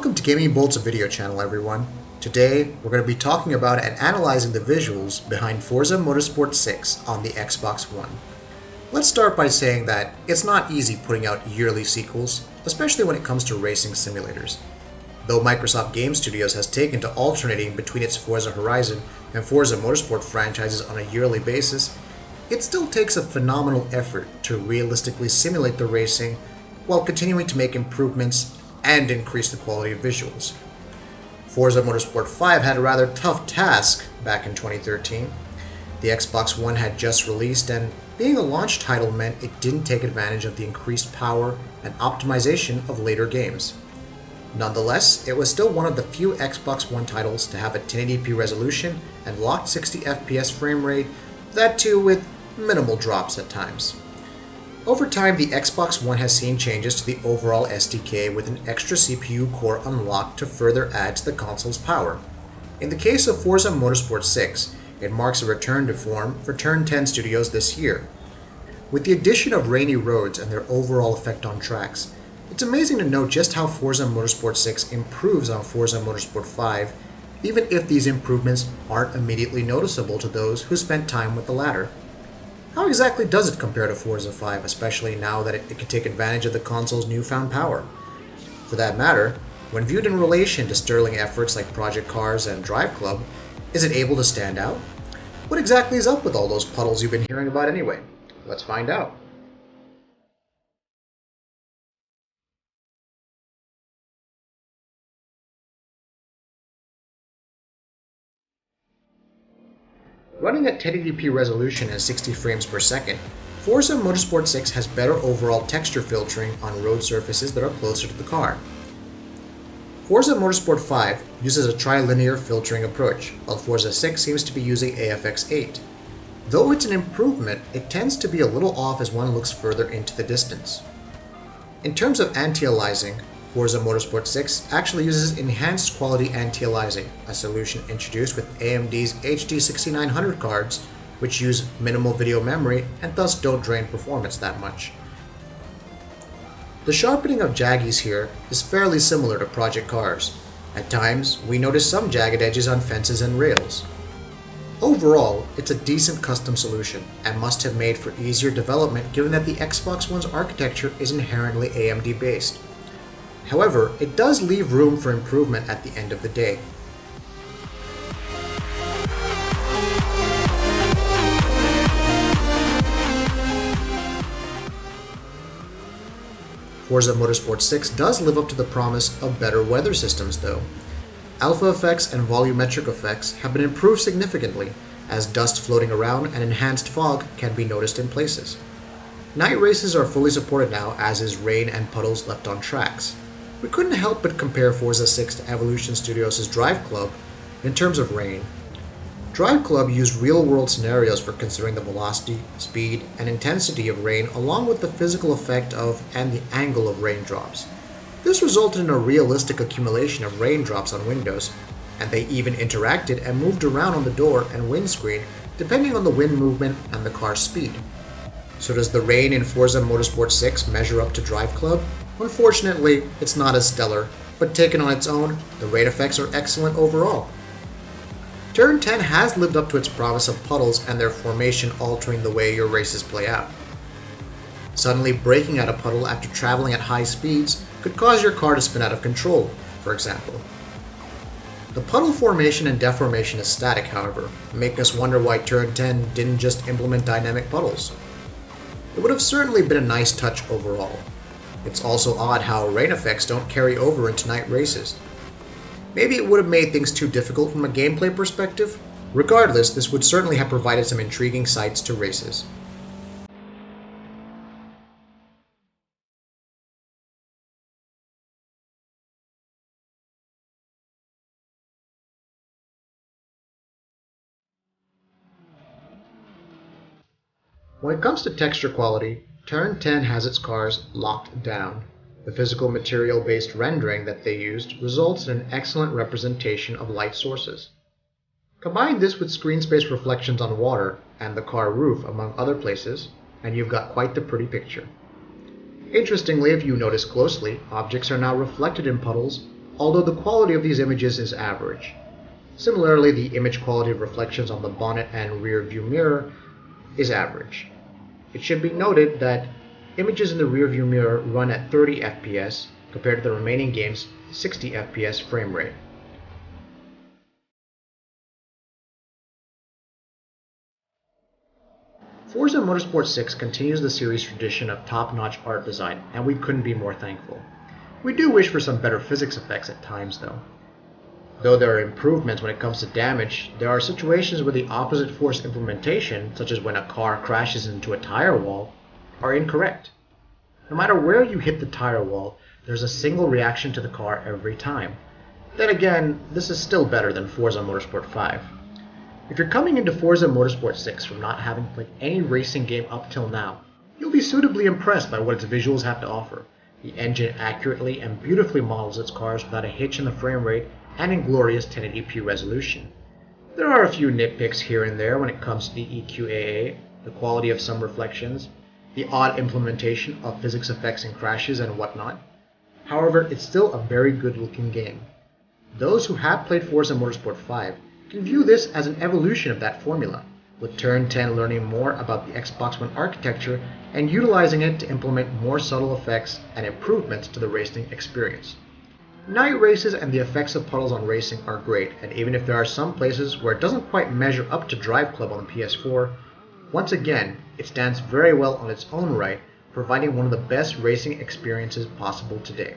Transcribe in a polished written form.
Welcome to Gaming Bolt's video channel, everyone. Today, we're going to be talking about and analyzing the visuals behind Forza Motorsport 6 on the Xbox One. Let's start by saying that it's not easy putting out yearly sequels, especially when it comes to racing simulators. Though Microsoft Game Studios has taken to alternating between its Forza Horizon and Forza Motorsport franchises on a yearly basis, it still takes a phenomenal effort to realistically simulate the racing while continuing to make improvements and increase the quality of visuals. Forza Motorsport 5 had a rather tough task back in 2013. The Xbox One had just released, and being a launch title meant it didn't take advantage of the increased power and optimization of later games. Nonetheless, it was still one of the few Xbox One titles to have a 1080p resolution and locked 60 FPS frame rate, that too with minimal drops at times. Over time, the Xbox One has seen changes to the overall SDK with an extra CPU core unlocked to further add to the console's power. In the case of Forza Motorsport 6, it marks a return to form for Turn 10 Studios this year. With the addition of rainy roads and their overall effect on tracks, it's amazing to note just how Forza Motorsport 6 improves on Forza Motorsport 5, even if these improvements aren't immediately noticeable to those who spent time with the latter. How exactly does it compare to Forza 5, especially now that it can take advantage of the console's newfound power? For that matter, when viewed in relation to sterling efforts like Project Cars and DriveClub, is it able to stand out? What exactly is up with all those puddles you've been hearing about anyway? Let's find out. Running at 1080p resolution and 60 frames per second, Forza Motorsport 6 has better overall texture filtering on road surfaces that are closer to the car. Forza Motorsport 5 uses a trilinear filtering approach, while Forza 6 seems to be using AFX 8. Though it's an improvement, it tends to be a little off as one looks further into the distance. In terms of anti-aliasing, Forza Motorsport 6 actually uses enhanced quality anti-aliasing, a solution introduced with AMD's HD 6900 cards, which use minimal video memory and thus don't drain performance that much. The sharpening of jaggies here is fairly similar to Project Cars. At times, we notice some jagged edges on fences and rails. Overall, it's a decent custom solution and must have made for easier development given that the Xbox One's architecture is inherently AMD based. However, it does leave room for improvement at the end of the day. Forza Motorsport 6 does live up to the promise of better weather systems though. Alpha effects and volumetric effects have been improved significantly, as dust floating around and enhanced fog can be noticed in places. Night races are fully supported now, as is rain and puddles left on tracks. We couldn't help but compare Forza 6 to Evolution Studios' DriveClub in terms of rain. DriveClub used real-world scenarios for considering the velocity, speed, and intensity of rain along with the physical effect of and the angle of raindrops. This resulted in a realistic accumulation of raindrops on windows, and they even interacted and moved around on the door and windscreen depending on the wind movement and the car's speed. So does the rain in Forza Motorsport 6 measure up to DriveClub? Unfortunately, it's not as stellar, but taken on its own, the rain effects are excellent overall. Turn 10 has lived up to its promise of puddles and their formation altering the way your races play out. Suddenly braking at a puddle after traveling at high speeds could cause your car to spin out of control, for example. The puddle formation and deformation is static, however, making us wonder why Turn 10 didn't just implement dynamic puddles. It would have certainly been a nice touch overall. It's also odd how rain effects don't carry over into night races. Maybe it would have made things too difficult from a gameplay perspective. Regardless, this would certainly have provided some intriguing sights to races. When it comes to texture quality, Turn 10 has its cars locked down. The physical material-based rendering that they used results in an excellent representation of light sources. Combine this with screen space reflections on water and the car roof, among other places, and you've got quite the pretty picture. Interestingly, if you notice closely, objects are now reflected in puddles although the quality of these images is average. Similarly, the image quality of reflections on the bonnet and rear view mirror is average. It should be noted that images in the rear view mirror run at 30 FPS compared to the remaining game's 60 FPS frame rate. Forza Motorsport 6 continues the series' tradition of top-notch art design, and we couldn't be more thankful. We do wish for some better physics effects at times, though. Though there are improvements when it comes to damage, there are situations where the opposite force implementation, such as when a car crashes into a tire wall, are incorrect. No matter where you hit the tire wall, there's a single reaction to the car every time. Then again, this is still better than Forza Motorsport 5. If you're coming into Forza Motorsport 6 from not having played any racing game up till now, you'll be suitably impressed by what its visuals have to offer. The engine accurately and beautifully models its cars without a hitch in the frame rate and in glorious 1080p resolution. There are a few nitpicks here and there when it comes to the EQAA, the quality of some reflections, the odd implementation of physics effects in crashes and whatnot. However, it's still a very good looking game. Those who have played Forza Motorsport 5 can view this as an evolution of that formula, with Turn 10 learning more about the Xbox One architecture and utilizing it to implement more subtle effects and improvements to the racing experience. Night races and the effects of puddles on racing are great, and even if there are some places where it doesn't quite measure up to DriveClub on the PS4, once again, it stands very well on its own right, providing one of the best racing experiences possible today.